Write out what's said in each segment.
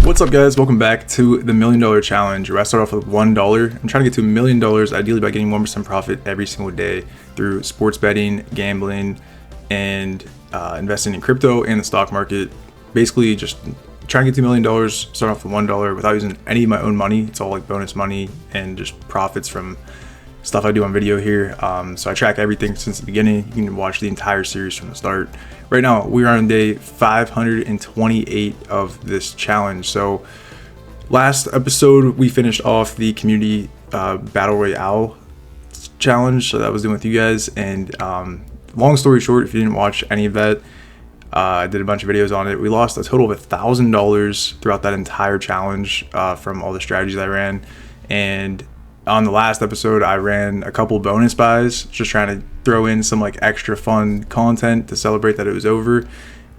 What's up, guys? Welcome back to the $1 Million Challenge, where I start off with $1. I'm trying to get to $1 million, ideally by getting 1% profit every single day through sports betting, gambling, and investing in crypto and the stock market. Basically, just trying to get to $1 million, start off with $1 without using any of my own money. It's all like bonus money and just profits from stuff I do on video here. So I track everything since the beginning. You can watch the entire series from the start. Right now, we are on day 528 of this challenge. So last episode, we finished off the community battle royale challenge. So that was doing with you guys. And long story short, if you didn't watch any of that, I did a bunch of videos on it. We lost a total of $1,000 throughout that entire challenge from all the strategies I ran. And on the last episode, I ran a couple bonus buys, just trying to throw in some like extra fun content to celebrate that it was over.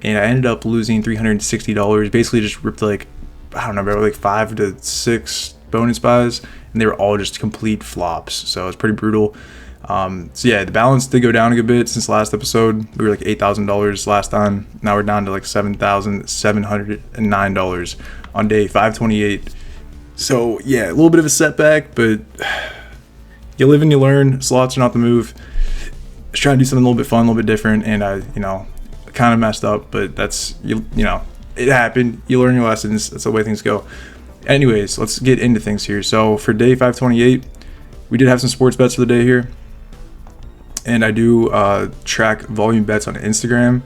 And I ended up losing $360. Basically just ripped like, I don't know, about like 5 to 6 bonus buys, and they were all just complete flops. So it's pretty brutal. So yeah, the balance did go down a good bit since last episode. We were like $8,000 last time. Now we're down to like $7,709 on day 528. So yeah, a little bit of a setback, but you live and you learn. Slots are not the move. I was trying to do something a little bit fun, a little bit different, and I, kind of messed up, but that's, it happened. You learn your lessons. That's the way things go. Anyways, let's get into things here. So for day 528, we did have some sports bets for the day here, and I do track volume bets on Instagram.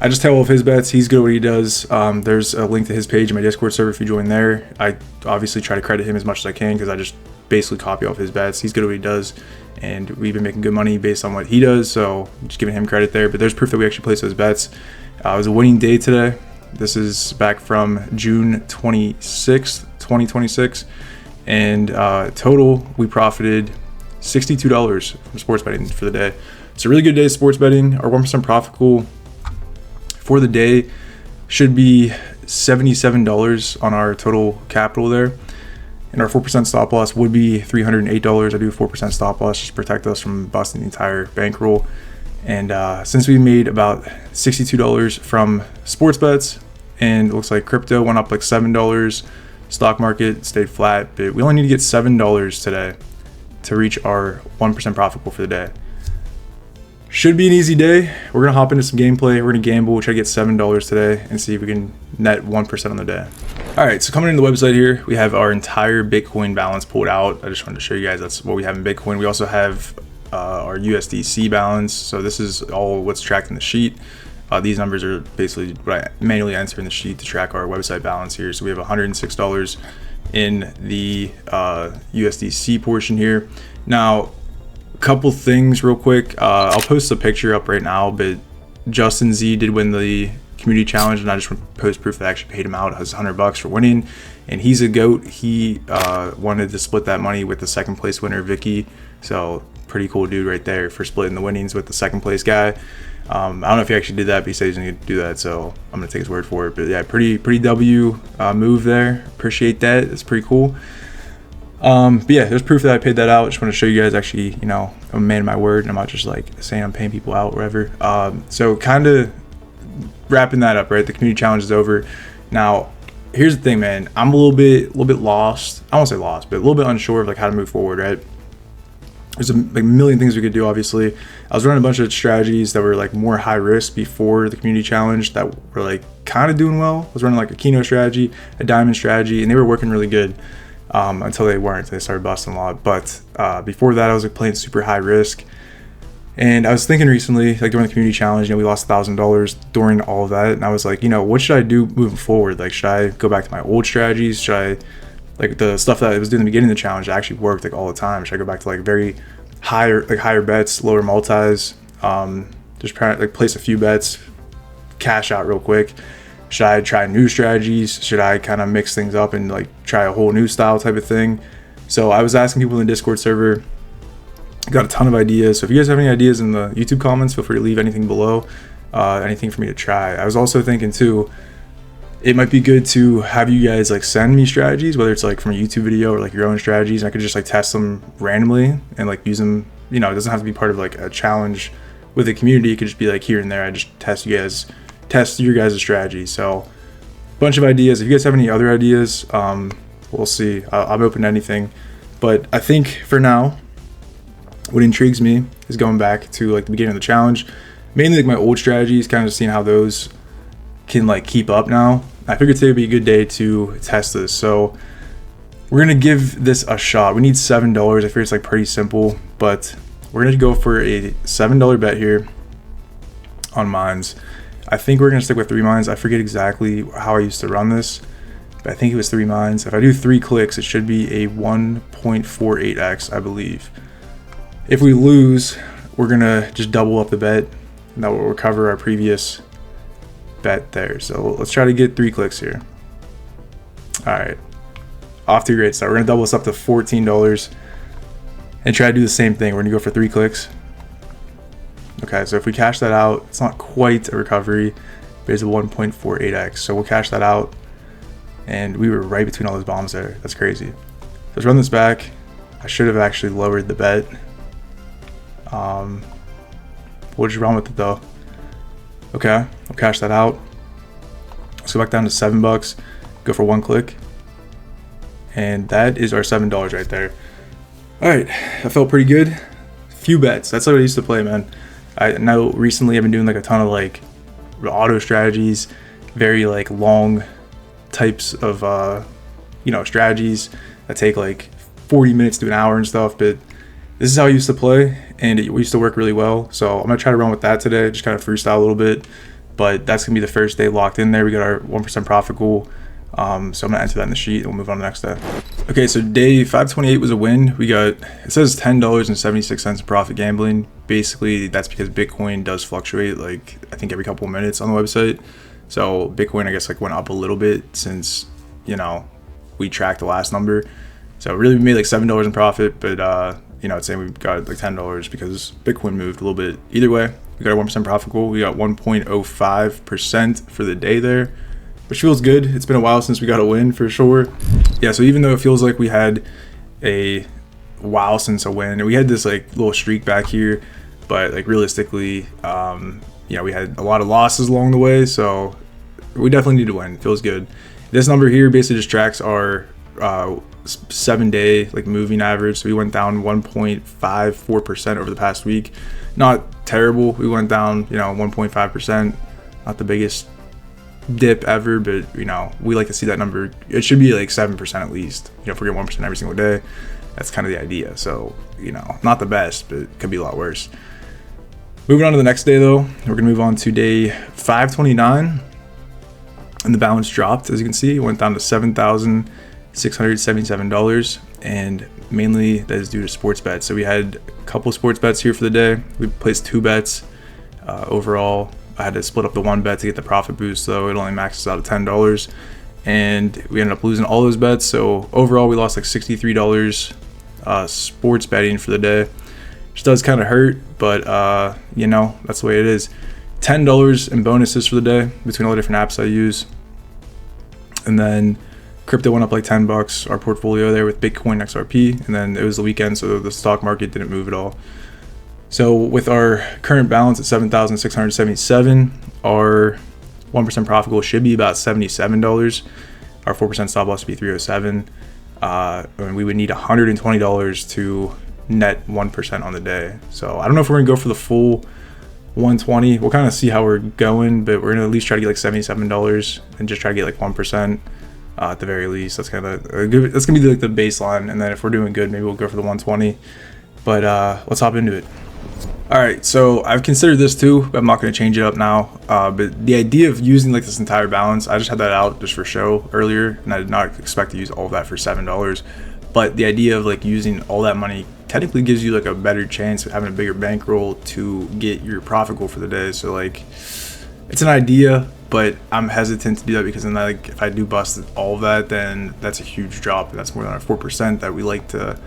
I just tell all of his bets. He's good at what he does. There's a link to his page in my Discord server if you join there. I obviously try to credit him as much as I can because I just basically copy off his bets. He's good at what he does, and we've been making good money based on what he does, so I'm just giving him credit there. But there's proof that we actually placed those bets. It was a winning day today. This is back from June 26th, 2026, and total we profited $62 from sports betting for the day. It's a really good day of sports betting. Our 1% profit pool for the day should be $77 on our total capital there, and our 4% stop loss would be $308. I do a 4% stop loss just to protect us from busting the entire bankroll. And since we made about $62 from sports bets, and it looks like crypto went up like $7, stock market stayed flat, but we only need to get $7 today to reach our 1% profit pool for the day. Should be an easy day. We're going to hop into some gameplay. We're going to gamble, try to get $7 today, and see if we can net 1% on the day. All right, so coming into the website here, we have our entire Bitcoin balance pulled out. I just wanted to show you guys that's what we have in Bitcoin. We also have our USDC balance. So this is all what's tracked in the sheet. These numbers are basically what I manually enter in the sheet to track our website balance here. So we have $106 in the USDC portion here. Now, couple things real quick. I'll post a picture up right now, but Justin Z did win the community challenge, and I just want to post proof that I actually paid him out. It was $100 for winning, and he's a goat. He wanted to split that money with the second place winner, Vicky. So pretty cool dude right there for splitting the winnings with the second place guy. I don't know if he actually did that, but he said he's gonna do that, so I'm gonna take his word for it. But yeah, pretty W move there. Appreciate that. It's pretty cool. But yeah, there's proof that I paid that out. Just want to show you guys actually, I'm a man of my word, and I'm not just like saying I'm paying people out or whatever. So kind of wrapping that up, right? The community challenge is over. Now, here's the thing, man. I'm a little bit lost. I won't say lost, but a little bit unsure of like how to move forward, right? There's a million things we could do, obviously. I was running a bunch of strategies that were like more high risk before the community challenge that were like kind of doing well. I was running like a Keno strategy, a diamond strategy, and they were working really good. Until they weren't, they started busting a lot. But before that, I was like playing super high risk, and I was thinking recently, like during the community challenge, we lost $1,000 during all of that, and I was like, what should I do moving forward? Like, should I go back to my old strategies? Should I, like the stuff that I was doing in the beginning of the challenge that actually worked like all the time? Should I go back to like very higher bets, lower multis, just try to like place a few bets, cash out real quick? Should I try new strategies? Should I kind of mix things up and like try a whole new style type of thing? So I was asking people in the Discord server, got a ton of ideas. So if you guys have any ideas in the YouTube comments, feel free to leave anything below, anything for me to try. I was also thinking too, it might be good to have you guys like send me strategies, whether it's like from a YouTube video or like your own strategies. And I could just like test them randomly and like use them. It doesn't have to be part of like a challenge with the community. It could just be like here and there. I just test your guys' strategy. So bunch of ideas. If you guys have any other ideas, we'll see. I'm open to anything. But I think for now, what intrigues me is going back to like the beginning of the challenge. Mainly like my old strategies, kind of seeing how those can like keep up now. I figured today would be a good day to test this. So we're gonna give this a shot. We need $7. I figure it's like pretty simple, but we're gonna go for a $7 bet here on mines. I think we're gonna stick with 3 mines. I forget exactly how I used to run this, but I think it was 3 mines. If I do 3 clicks, it should be a 1.48x, I believe. If we lose, we're gonna just double up the bet, and that will recover our previous bet there. So let's try to get 3 clicks here. All right, off to a great start. We're gonna double this up to $14 and try to do the same thing. We're gonna go for 3 clicks. Okay, so if we cash that out, it's not quite a recovery, but it's a 1.48x. So we'll cash that out, and we were right between all those bombs there. That's crazy. So let's run this back. I should have actually lowered the bet. We'll just run with it though. Okay, we'll cash that out. Let's go back down to $7. Go for 1 click, and that is our $7 right there. All right, that felt pretty good. Few bets. That's what I used to play, man. I know recently I've been doing like a ton of like auto strategies, very like long types of strategies that take like 40 minutes to an hour and stuff. But this is how I used to play, and it used to work really well. So I'm gonna try to run with that today, just kind of freestyle a little bit. But that's gonna be the first day locked in there. We got our 1% profit goal. So I'm gonna enter that in the sheet, and we'll move on to the next day. Okay, so day 528 was a win. We got, it says $10.76 in profit gambling. Basically, that's because Bitcoin does fluctuate, like I think every couple of minutes on the website. So Bitcoin, I guess, like went up a little bit since, we tracked the last number. So really we made like $7 in profit, but it's saying we got like $10 because Bitcoin moved a little bit. Either way, we got our 1% profit goal. We got 1.05% for the day there, which feels good. It's been a while since we got a win for sure. Yeah, so even though it feels like we had a while since a win, and we had this like little streak back here, but like realistically, we had a lot of losses along the way, so we definitely need to win. It feels good. This number here basically just tracks our 7-day like moving average. So we went down 1.54% over the past week. Not terrible. We went down 1.5%. Not the biggest dip ever, but we like to see that number. It should be like 7% at least. If we get 1% every single day, that's kind of the idea. So not the best, but it could be a lot worse. Moving on to the next day though, we're gonna move on to day 529, and the balance dropped. As you can see, it went down to $7,677, and mainly that is due to sports bets. So we had a couple sports bets here for the day. We placed 2 bets overall. I had to split up the 1 bet to get the profit boost, though it only maxes out at $10, and we ended up losing all those bets. So overall, we lost like $63 sports betting for the day, which does kind of hurt, but that's the way it is. $10 in bonuses for the day between all the different apps I use, and then crypto went up like $10. Our portfolio there with Bitcoin XRP, and then it was the weekend, so the stock market didn't move at all. So with our current balance at $7,677, our 1% profit goal should be about $77. Our 4% stop loss would be $307. And we would need $120 to net 1% on the day. So I don't know if we're gonna go for the full 120. We'll kind of see how we're going, but we're gonna at least try to get like $77 and just try to get like 1% at the very least. That's kind of that's gonna be like the baseline, and then if we're doing good, maybe we'll go for the 120. But let's hop into it. All right, so I've considered this too, but I'm not going to change it up now. But the idea of using like this entire balance, I just had that out just for show earlier, and I did not expect to use all of that for $7. But the idea of like using all that money technically gives you like a better chance of having a bigger bankroll to get your profit goal for the day. So like, it's an idea, but I'm hesitant to do that because then like if I do bust all of that, then that's a huge drop. That's more than our 4% that we like to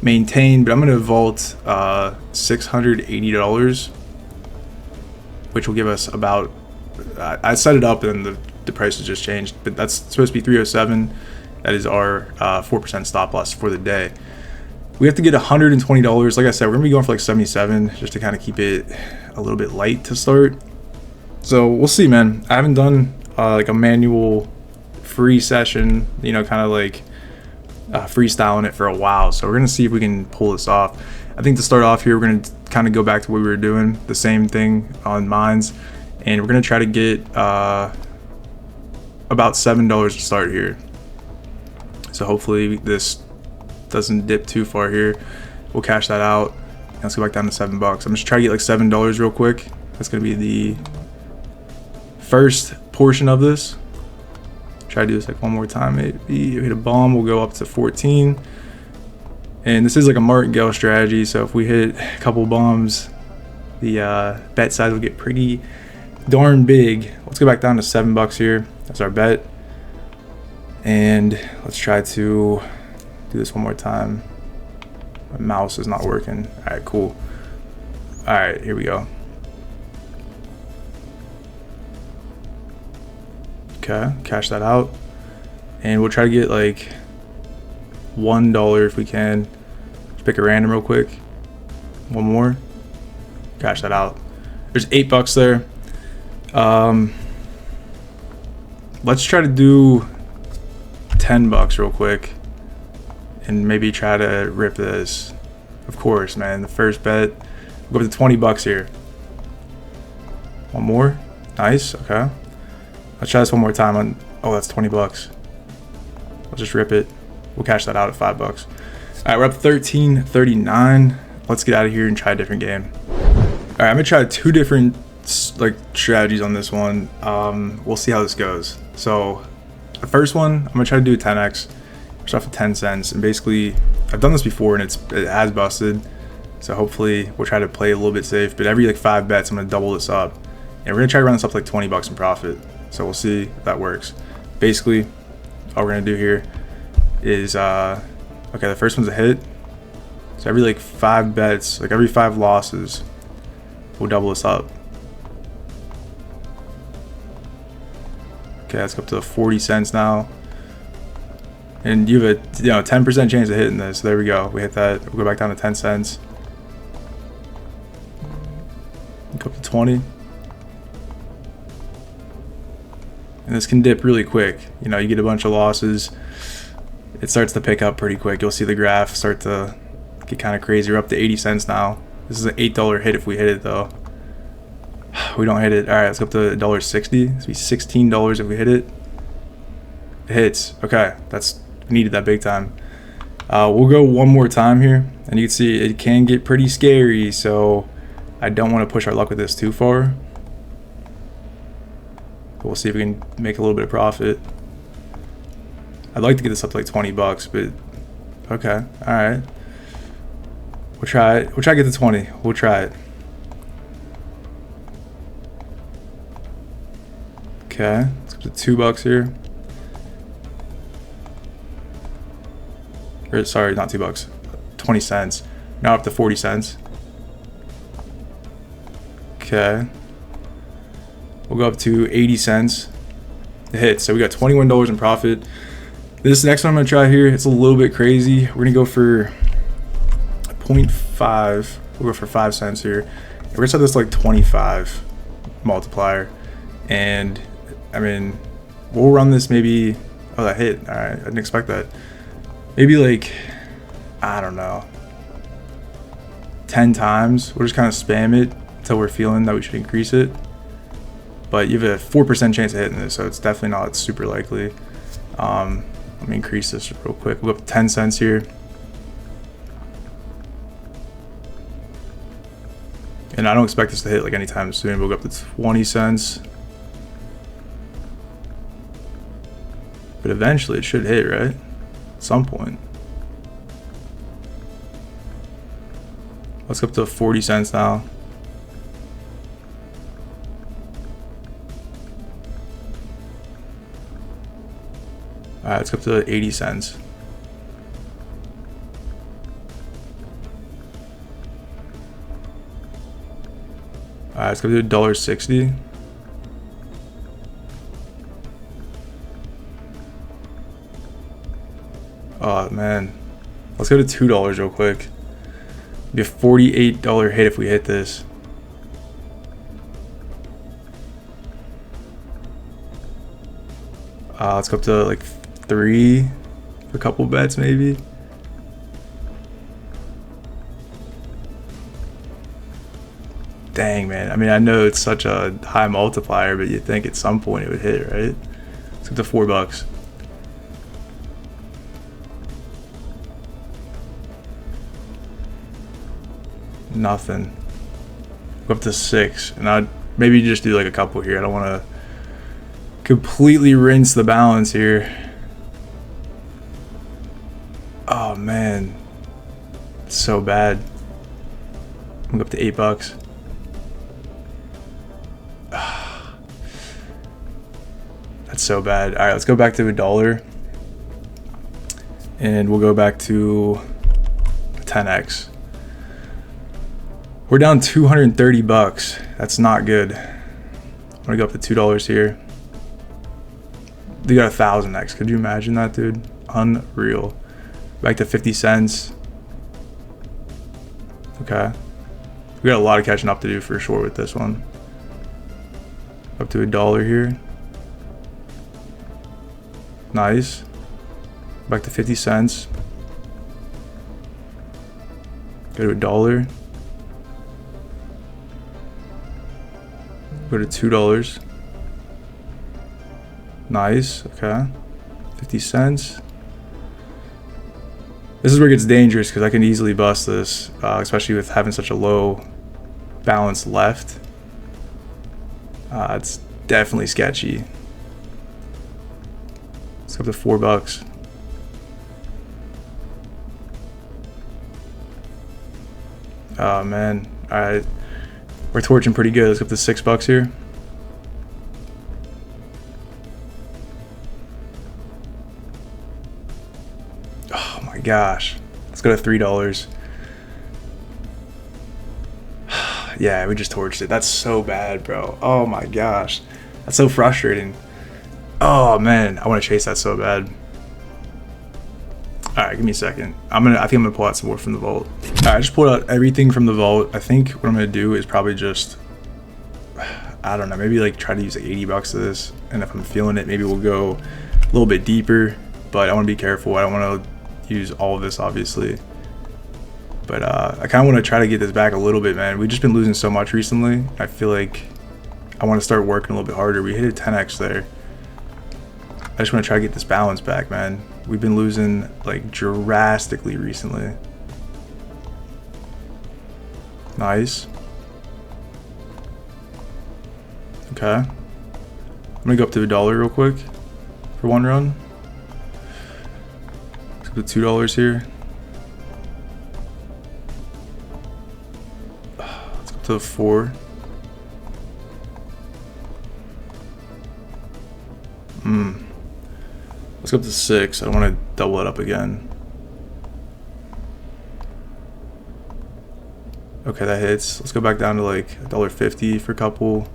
maintain. But I'm going to vault $680, which will give us about I set it up and the price has just changed, but that's supposed to be $307. That is our 4% stop loss for the day. We have to get $120. Like I said, we're gonna be going for like 77 just to kind of keep it a little bit light to start. So we'll see, man. I haven't done like a manual free session, you know, kind of like freestyling it for a while. So we're gonna see if we can pull this off. I think to start off here, we're gonna kind of go back to what we were doing, the same thing on mines, and we're gonna try to get about $7 to start here. So hopefully this doesn't dip too far here. We'll cash that out. Let's go back down to $7. I'm just trying to get like $7 real quick. That's gonna be the first portion of this. Try to do this like one more time. Maybe hit a bomb, we'll go up to 14. And this is like a martingale strategy, so if we hit a couple bombs, the bet size will get pretty darn big. Let's go back down to $7 here. That's our bet. And let's try to do this one more time. My mouse is not working. All right, cool. All right, here we go. Okay, cash that out. And we'll try to get like $1 if we can. Just pick a random real quick. One more. Cash that out. There's $8 there. Let's try to do $10 real quick and maybe try to rip this. Of course, man, the first bet. We'll go up to $20 here. One more. Nice. Okay, let's try this one more time on. Oh, that's $20. I'll just rip it. We'll cash that out at $5. All right, we're up 13.39. Let's get out of here and try a different game. All right, I'm gonna try two different like strategies on this one. We'll see how this goes. So the first one, I'm gonna try to do a 10x just off of 10 cents, and basically I've done this before and it has busted. So hopefully we'll try to play a little bit safe, but every like 5 bets I'm gonna double this up, and we're gonna try to run this up to like $20 in profit. So we'll see if that works. Basically all we're gonna do here is okay, the first one's a hit. So every like 5 bets, like every 5 losses, we'll double this up. Okay, let's go up to 40 cents now. And you have a 10% chance of hitting this. So there we go. We hit that. We'll go back down to 10 cents. Go up to 20. And this can dip really quick. You know, you get a bunch of losses. It starts to pick up pretty quick. You'll see the graph start to get kind of crazy. We're up to 80 cents now. This is an $8 hit if we hit it though. We don't hit it. All right, let's go up to $1.60. It's be $16 if we hit it. It hits. Okay, we needed that big time. We'll go one more time here, and you can see it can get pretty scary. So I don't want to push our luck with this too far. But we'll see if we can make a little bit of profit. I'd like to get this up to like $20, but okay, all right. We'll try it. We'll try to get to 20. We'll try it. Okay, let's go to $2 here. Or sorry, not $2. 20 cents. Now up to 40 cents. Okay. We'll go up to 80 cents. It hits. So we got $21 in profit. This next one I'm gonna try here, it's a little bit crazy. We're gonna go for 0.5. We'll go for 5 cents here. And we're gonna set this like 25 multiplier. And I mean, we'll run this maybe. Oh, that hit. All right, I didn't expect that. Maybe like, I don't know, 10 times. We'll just kind of spam it until we're feeling that we should increase it. But you have a 4% chance of hitting this, so it's definitely not super likely. Let me increase this real quick. We'll go up to 10 cents here. And I don't expect this to hit like anytime soon. We'll go up to 20 cents. But eventually it should hit, right? At some point. Let's go up to 40 cents now. All right, let's go up to 80 cents. All right, let's go to $1.60. Oh man, let's go to $2 real quick. Be a $48 hit if we hit this. Let's go up to like 3 for a couple bets maybe. Dang, man. I mean, I know it's such a high multiplier, but you'd think at some point it would hit, right? Let's get to $4. Nothing. Go up to 6, and I'd maybe just do like a couple here. I don't want to completely rinse the balance here. Oh man, it's so bad. I'm gonna go up to $8. That's so bad. All right, let's go back to $1, and we'll go back to 10x. We're down $230. That's not good. I'm gonna go up to $2 here. They got 1,000x. Could you imagine that, dude? Unreal. Back to 50 cents. Okay. We got a lot of catching up to do for sure with this one. Up to $1 here. Nice. Back to 50 cents. Go to $1. Go to $2. Nice. Okay. 50 cents. This is where it gets dangerous because I can easily bust this, especially with having such a low balance left. It's definitely sketchy. Let's go up to $4. Oh man. Alright. We're torching pretty good. Let's go up to $6 here. Oh my gosh. Let's go to $3. Yeah, we just torched it. That's so bad, bro. Oh my gosh. That's so frustrating. Oh man, I want to chase that so bad. All right, give me a second. I think I'm gonna pull out some more from the vault. All right, I just pulled out everything from the vault. I think what I'm gonna do is probably just, I don't know, maybe like try to use like $80 of this, and if I'm feeling it, maybe we'll go a little bit deeper. But I want to be careful. I don't want to use all of this, obviously. But I kind of want to try to get this back a little bit, man. We've just been losing so much recently. I feel like I want to start working a little bit harder. We hit a 10x there. I just want to try to get this balance back, man. We've been losing like drastically recently. Nice. Okay. I'm gonna go up to $1 real quick for one run. Let's go to $2 here. Let's go to 4. Let's go up to 6. I don't want to double it up again. Okay, that hits. Let's go back down to like $1.50 for a couple.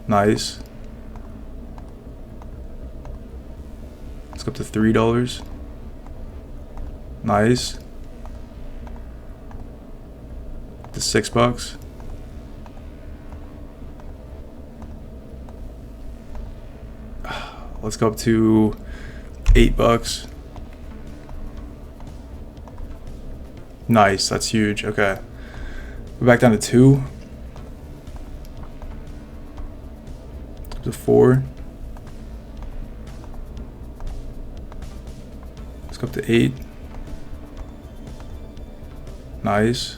Nice. Let's go up to $3. Nice. To $6. Let's go up to $8. Nice, that's huge. Okay. Go back down to 2. Up to 4. Let's go up to 8. Nice.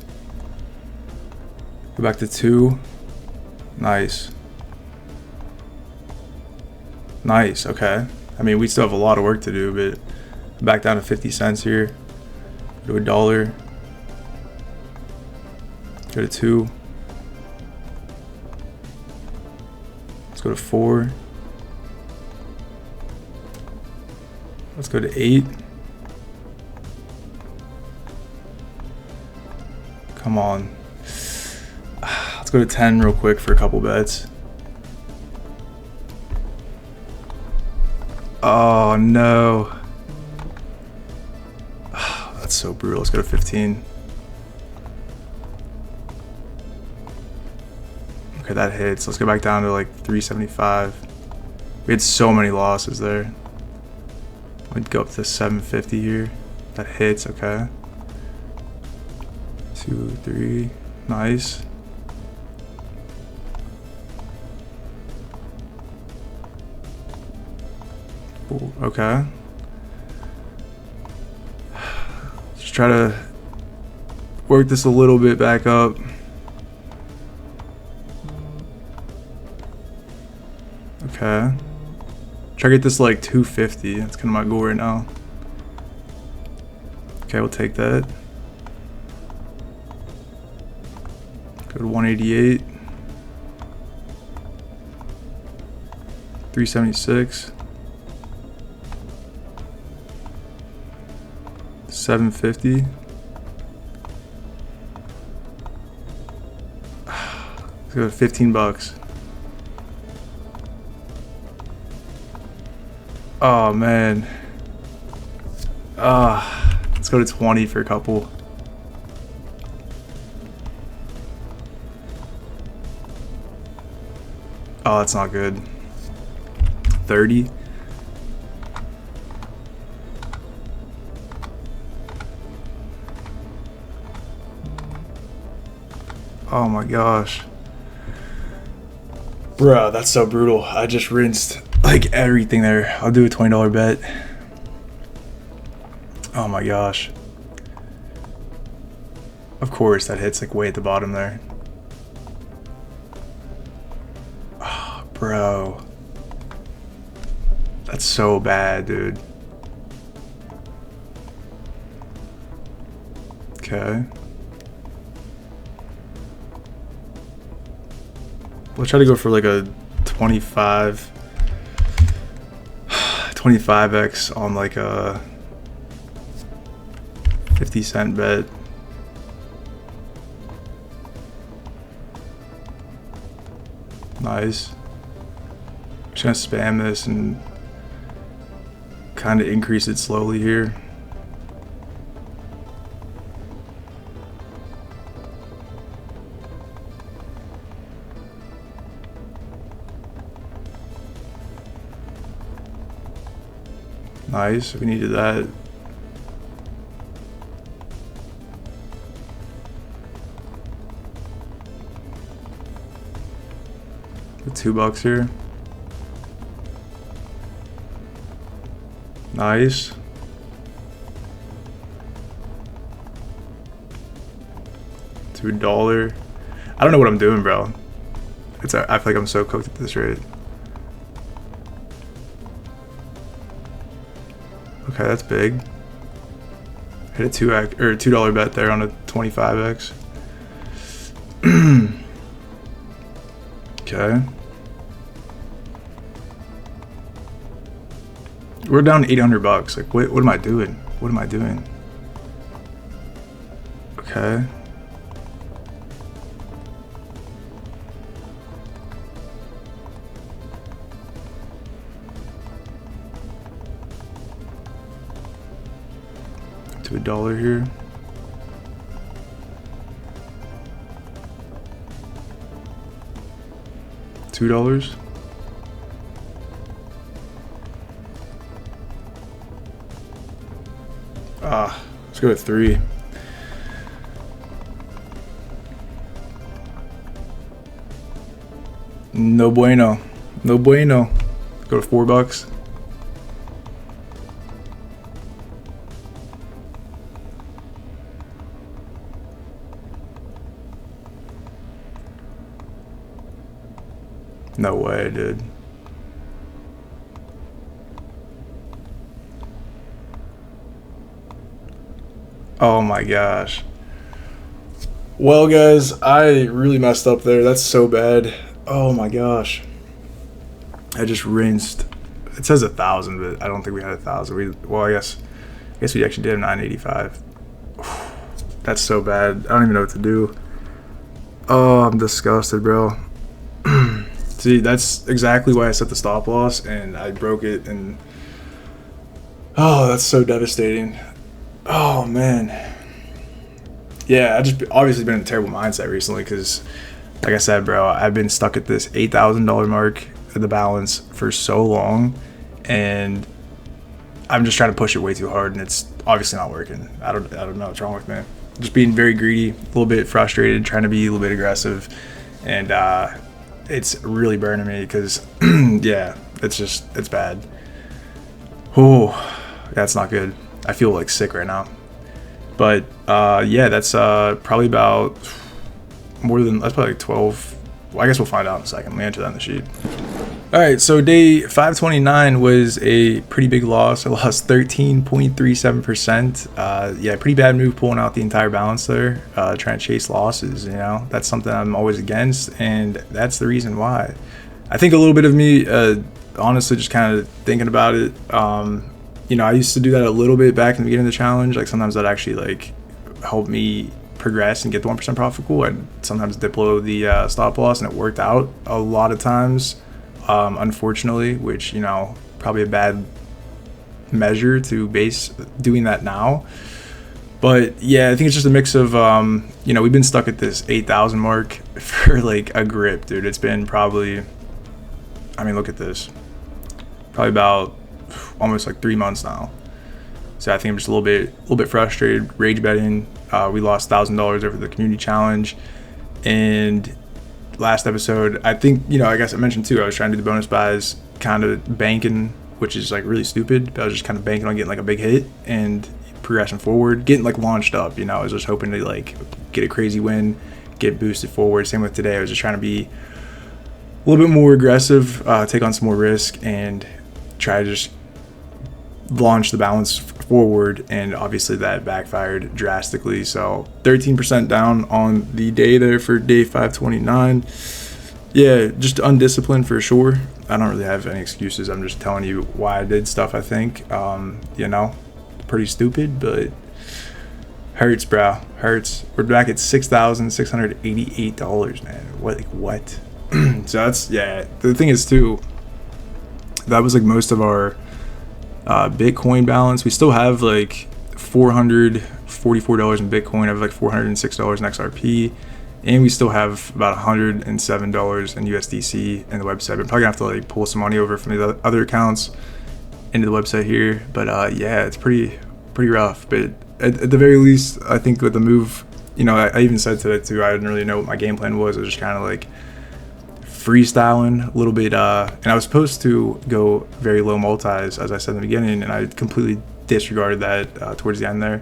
Go back to 2. Nice. Nice, okay. I mean, we still have a lot of work to do, but back down to 50 cents here. Go to $1. Go to 2. Let's go to 4. Let's go to 8. Come on. Let's go to 10 real quick for a couple bets. Oh no. That's so brutal. Let's go to 15. Okay, that hits. Let's go back down to like 375. We had so many losses there. We'd go up to 750 here. That hits, okay. 2, 3, nice. Ooh, okay. Just try to work this a little bit back up. Okay. Try to get this like 250. That's kind of my goal right now. Okay, we'll take that. Go to 188. 376. 750. Let's go to 15 bucks. Oh man. Let's go to 20 for a couple. Oh, that's not good. 30. Oh my gosh. Bro, that's so brutal. I just rinsed like everything there. I'll do a $20 bet. Oh my gosh. Of course, that hits like way at the bottom there. Oh, bro. That's so bad, dude. Okay. We'll try to go for like a 25x on like a 50-cent bet. Nice. Just gonna spam this and kind of increase it slowly here. Nice, we needed that. $2 here. Nice. $2. I don't know what I'm doing, bro. I feel like I'm so cooked at this rate. Okay, that's big. Hit a $2 bet there on a 25x. Okay. We're down 800 bucks. Like, what am I doing? What am I doing? Okay. To $1 here. $2. Let's go with 3. No bueno. No bueno. Go to $4. No way, dude. Oh my gosh. Well, guys, I really messed up there. That's so bad. Oh my gosh. I just rinsed. It says 1,000, but I don't think we had 1,000. Well, I guess we actually did have 985. That's so bad. I don't even know what to do. Oh, I'm disgusted, bro. See, that's exactly why I set the stop loss, and I broke it, and oh, that's so devastating. Oh man. Yeah, I just obviously been in a terrible mindset recently because, like I said, bro, I've been stuck at this $8,000 mark. the balance for so long, and I'm just trying to push it way too hard, and it's obviously not working. I don't know what's wrong with me. Just being very greedy, a little bit frustrated, trying to be a little bit aggressive, and it's really burning me because yeah, it's bad. Oh, that's not good. I feel like sick right now. But yeah, that's probably about that's probably like 12. Well, I guess we'll find out in a second. Let me enter that in the sheet. All right, so day 529 was a pretty big loss. I lost 13.37%. Yeah, pretty bad move pulling out the entire balance there, trying to chase losses. You know, that's something I'm always against, and that's the reason why. I think a little bit of me, honestly, just kind of thinking about it. You know, I used to do that a little bit back in the beginning of the challenge. Like sometimes that actually like helped me progress and get the 1% profit pool. I'd sometimes dip below the stop loss, and it worked out a lot of times. Unfortunately, which, you know, probably a bad measure to base doing that now. But yeah, I think it's just a mix of, you know, we've been stuck at this 8,000 mark for like a grip, dude. It's been probably, I mean, look at this, probably about almost like 3 months now. So I think I'm just a little bit frustrated, rage betting. We lost $1,000 over the community challenge, and last episode, I think, you know, I guess I mentioned too, I was trying to do the bonus buys, kind of banking, which is like really stupid, but I was just kind of banking on getting like a big hit and progressing forward, getting like launched up. You know, I was just hoping to like get a crazy win, get boosted forward. Same with today. I was just trying to be a little bit more aggressive, take on some more risk, and try to just launch the balance forward, and obviously that backfired drastically. So 13% down on the day there for day 529. Yeah, just undisciplined for sure. I don't really have any excuses. I'm just telling you why I did stuff. I think you know, pretty stupid, but hurts, bro, hurts. We're back at $6,688, man. What? So that's, yeah, the thing is too, that was like most of our Bitcoin balance. We still have like $444 in Bitcoin. I have like $406 in XRP, and we still have about $107 in USDC in the website. I'm probably gonna have to like pull some money over from the other accounts into the website here. But yeah, it's pretty rough. But at the very least, I think with the move, you know, I even said today too, I didn't really know what my game plan was. I was just kind of like freestyling a little bit, and I was supposed to go very low multis, as I said in the beginning, and I completely disregarded that towards the end there.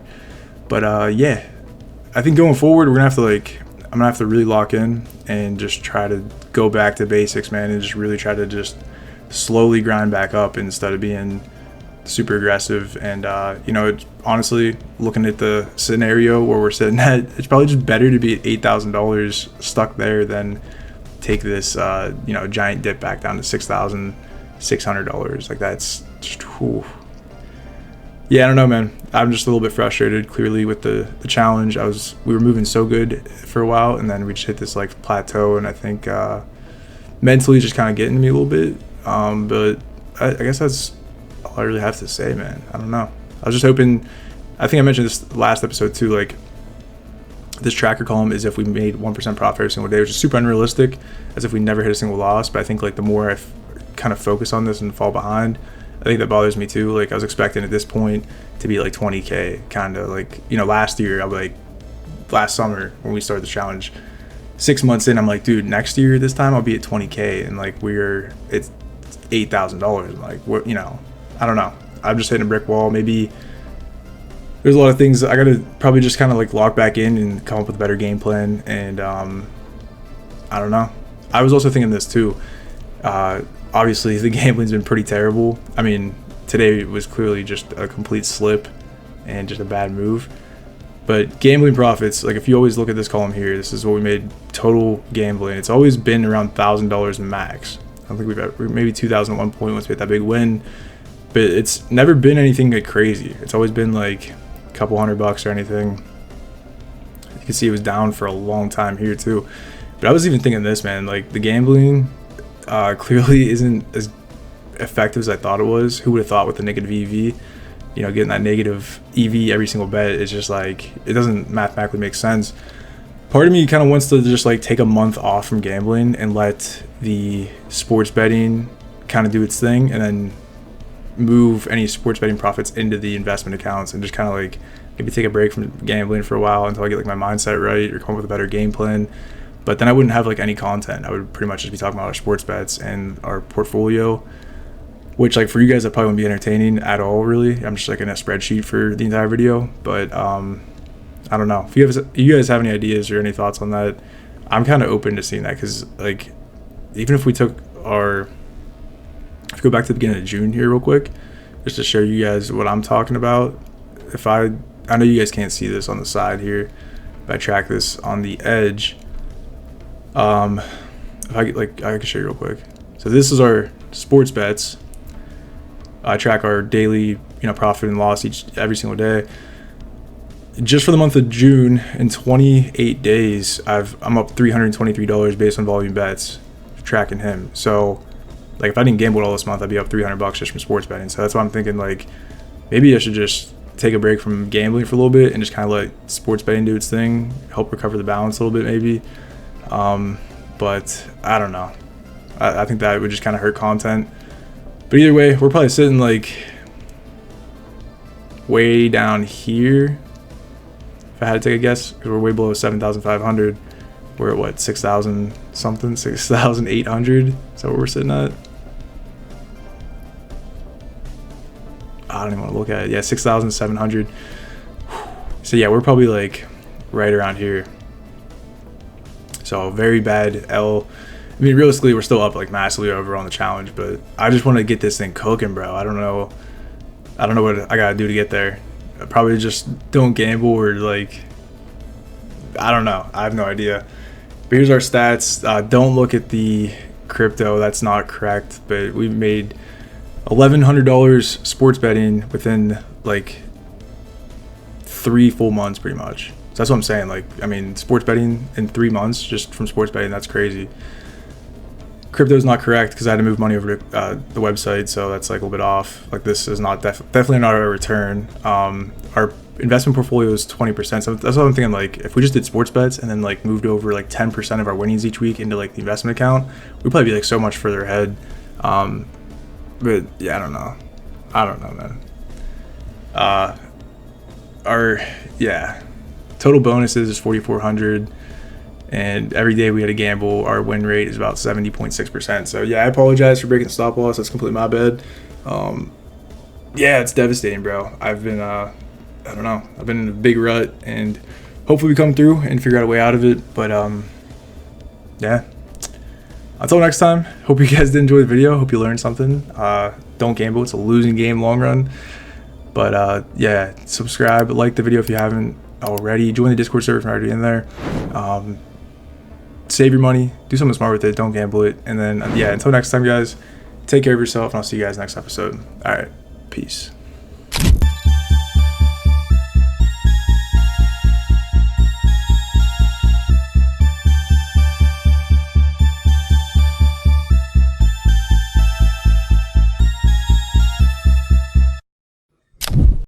But yeah, I think going forward, I'm gonna have to really lock in and just try to go back to basics, man, and just really try to just slowly grind back up instead of being super aggressive. And you know, honestly, looking at the scenario where we're sitting at, it's probably just better to be at $8,000 stuck there than take this you know, giant dip back down to $6,600. Like, that's just, whew. Yeah, I don't know, man. I'm just a little bit frustrated clearly with the challenge. We were moving so good for a while, and then we just hit this like plateau, and I think mentally just kind of getting to me a little bit. But I guess that's all I really have to say, man. I don't know. I was just hoping, I think I mentioned this last episode too, like this tracker column is if we made 1% profit every single day, which is super unrealistic, as if we never hit a single loss. But I think like the more I kind of focus on this and fall behind, I think that bothers me too. Like, I was expecting at this point to be like 20K, kind of like, you know, last summer when we started the challenge, 6 months in, I'm like, dude, next year this time I'll be at 20K, and like it's $8,000. Like, what, you know, I don't know. I'm just hitting a brick wall. Maybe there's a lot of things I gotta probably just kind of like lock back in and come up with a better game plan. And I don't know. I was also thinking this too. Obviously the gambling's been pretty terrible. I mean, today was clearly just a complete slip and just a bad move. But gambling profits, like if you always look at this column here, this is what we made total gambling. It's always been around $1,000 max. I don't think we've ever, maybe 2,000 at one point once we had that big win. But it's never been anything like crazy. It's always been like a couple $100 or anything. You can see it was down for a long time here too. But I was even thinking this, man, like the gambling clearly isn't as effective as I thought it was. Who would have thought with the negative EV, you know, getting that negative EV every single bet is just like, it doesn't mathematically make sense. part of me kind of wants to just like take a month off from gambling and let the sports betting kind of do its thing, and then move any sports betting profits into the investment accounts, and just kind of like maybe take a break from gambling for a while until I get like my mindset right or come up with a better game plan. But then I wouldn't have like any content. I would pretty much just be talking about our sports bets and our portfolio, which like for you guys that probably wouldn't be entertaining at all really. I'm just like in a spreadsheet for the entire video. But I don't know if you guys have any ideas or any thoughts on that. I'm kind of open to seeing that, because like even if we took if we go back to the beginning of June here real quick, just to show you guys what I'm talking about. If I know you guys can't see this on the side here, but I track this on the edge. If I can show you real quick. So this is our sports bets. I track our daily, profit and loss every single day. Just for the month of June, in 28 days, I'm up $323 based on volume bets, tracking him. So, like, if I didn't gamble all this month, I'd be up $300 just from sports betting. So that's why I'm thinking, like, maybe I should just take a break from gambling for a little bit and just kind of let sports betting do its thing, help recover the balance a little bit, maybe. But I don't know. I think that would just kind of hurt content. But either way, we're probably sitting like way down here. If I had to take a guess, because we're way below 7,500. We're at what, 6,000 something, 6,800? Is that what we're sitting at? I don't even want to look at it. Yeah, 6,700. So yeah, we're probably like right around here. So very bad L. I mean, realistically, we're still up like massively over on the challenge, but I just want to get this thing cooking, bro. I don't know what I gotta do to get there. I probably just don't gamble, or like, I don't know. I have no idea. But here's our stats. Don't look at the crypto. That's not correct. But we made $1,100 sports betting within like 3 full months, pretty much. So that's what I'm saying. Like, I mean, sports betting in 3 months just from sports betting, that's crazy. Crypto is not correct because I had to move money over to the website, so that's like a little bit off. Like, this is not definitely not a return. Our investment portfolio is 20%, so that's what I'm thinking. Like, if we just did sports bets and then like moved over like 10% of our winnings each week into like the investment account, we'd probably be like so much further ahead. But yeah, I don't know, man. Our total bonuses is 4,400. And every day we had a gamble, our win rate is about 70.6%. So yeah, I apologize for breaking the stop loss. That's completely my bad. Yeah, it's devastating, bro. I've been, I don't know. I've been in a big rut, and hopefully we come through and figure out a way out of it. But yeah. Until next time, hope you guys did enjoy the video. Hope you learned something. Don't gamble. It's a losing game long run. But yeah, subscribe, like the video if you haven't already. Join the Discord server if you're already in there. Save your money, do something smart with it, don't gamble it. And then yeah, until next time, guys, take care of yourself, and I'll see you guys next episode. All right, peace.